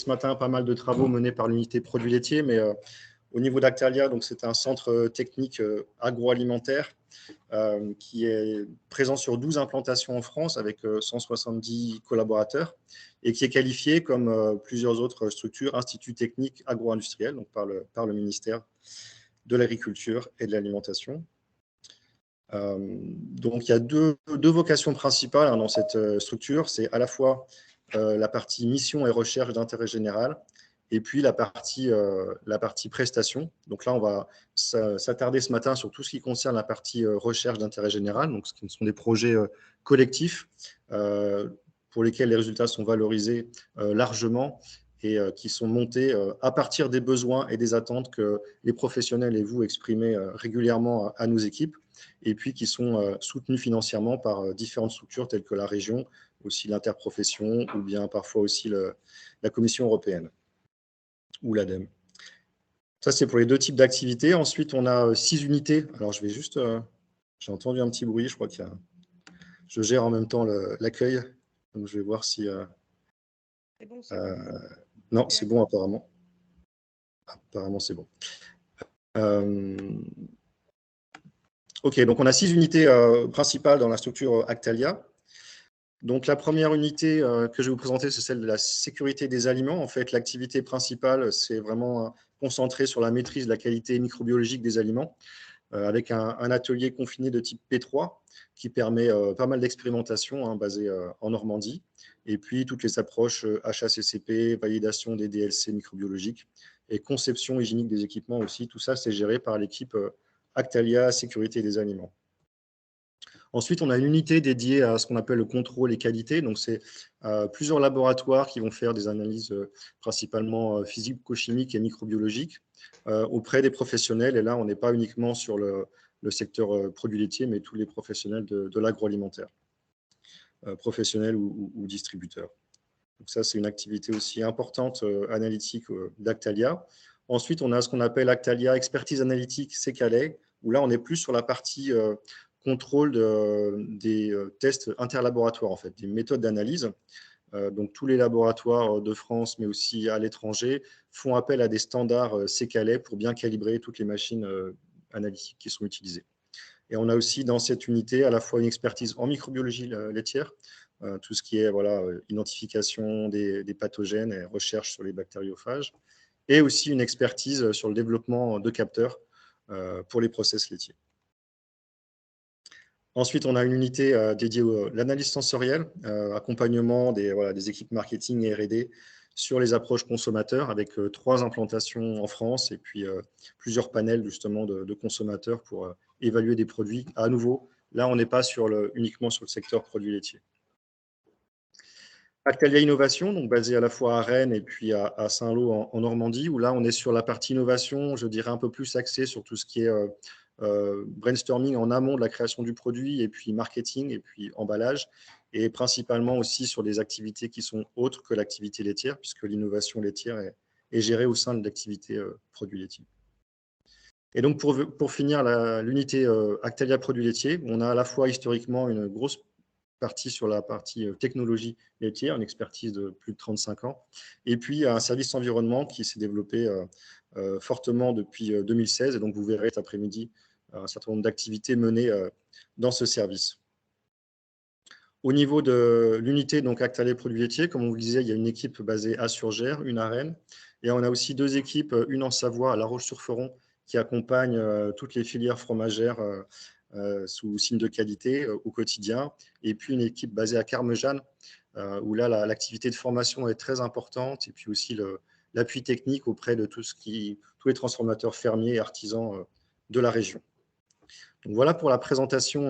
ce matin pas mal de travaux menés par l'unité produits laitiers, mais au niveau d'Actalia, donc c'est un centre technique agroalimentaire qui est présent sur 12 implantations en France avec 170 collaborateurs et qui est qualifié comme plusieurs autres structures, instituts techniques agro-industriels, donc par le ministère de l'Agriculture et de l'Alimentation. Donc, il y a deux vocations principales dans cette structure. C'est à la fois la partie mission et recherche d'intérêt général, et puis la partie prestation. Donc là, on va s'attarder ce matin sur tout ce qui concerne la partie recherche d'intérêt général, donc ce qui sont des projets collectifs pour lesquels les résultats sont valorisés largement et qui sont montés à partir des besoins et des attentes que les professionnels et vous exprimez régulièrement à nos équipes, et puis qui sont soutenus financièrement par différentes structures telles que la région, aussi l'interprofession, ou bien parfois aussi la Commission européenne ou l'ADEME. Ça, c'est pour les deux types d'activités. Ensuite, on a 6 unités. Alors, je vais juste... j'ai entendu un petit bruit, je crois que je gère en même temps l'accueil. Donc, je vais voir si... c'est bon, c'est bon. Non, c'est bon apparemment. Apparemment, c'est bon. OK, donc on a 6 unités principales dans la structure Actalia. Donc la première unité que je vais vous présenter, c'est celle de la sécurité des aliments. En fait, l'activité principale, c'est vraiment concentré sur la maîtrise de la qualité microbiologique des aliments, avec un atelier confiné de type P3 qui permet pas mal d'expérimentations basées en Normandie, et puis toutes les approches HACCP, validation des DLC microbiologiques et conception hygiénique des équipements aussi. Tout ça, c'est géré par l'équipe Actalia Sécurité des aliments. Ensuite, on a une unité dédiée à ce qu'on appelle le contrôle et qualité. Donc, c'est plusieurs laboratoires qui vont faire des analyses principalement physico-chimiques et microbiologiques auprès des professionnels. Et là, on n'est pas uniquement sur le secteur produits laitiers, mais tous les professionnels de l'agroalimentaire, professionnels ou distributeurs. Donc, ça, c'est une activité aussi importante analytique d'Actalia. Ensuite, on a ce qu'on appelle Actalia Expertise Analytique C-Calais, où là, on est plus sur la partie contrôle des tests interlaboratoires, en fait, des méthodes d'analyse. Donc, tous les laboratoires de France, mais aussi à l'étranger, font appel à des standards C-Calais pour bien calibrer toutes les machines analytiques qui sont utilisées. Et on a aussi dans cette unité à la fois une expertise en microbiologie laitière, tout ce qui est identification des pathogènes et recherche sur les bactériophages, et aussi une expertise sur le développement de capteurs pour les process laitiers. Ensuite, on a une unité dédiée à l'analyse sensorielle, accompagnement des équipes marketing et R&D sur les approches consommateurs, avec 3 implantations en France et puis plusieurs panels justement de consommateurs pour évaluer des produits. À nouveau, là, on n'est pas uniquement sur le secteur produits laitiers. Actalia Innovation, donc basée à la fois à Rennes et puis à Saint-Lô en Normandie, où là, on est sur la partie innovation, je dirais un peu plus axée sur tout ce qui est brainstorming en amont de la création du produit, et puis marketing, et puis emballage, et principalement aussi sur des activités qui sont autres que l'activité laitière, puisque l'innovation laitière est gérée au sein de l'activité produits laitiers. Et donc, pour finir l'unité Actalia produits laitiers, on a à la fois historiquement une grosse partie sur la partie technologie laitière, une expertise de plus de 35 ans, et puis un service environnement qui s'est développé fortement depuis 2016, et donc vous verrez cet après-midi un certain nombre d'activités menées dans ce service. Au niveau de l'unité Actalia produits laitiers, comme on vous le disait, il y a une équipe basée à Surgères, une à Rennes, et on a aussi 2 équipes, une en Savoie, à La Roche-sur-Foron, qui accompagne toutes les filières fromagères sous signe de qualité au quotidien, et puis une équipe basée à Carmejeanne, où là, l'activité de formation est très importante, et puis aussi l'appui technique auprès de tous les transformateurs fermiers et artisans de la région. Donc voilà pour la présentation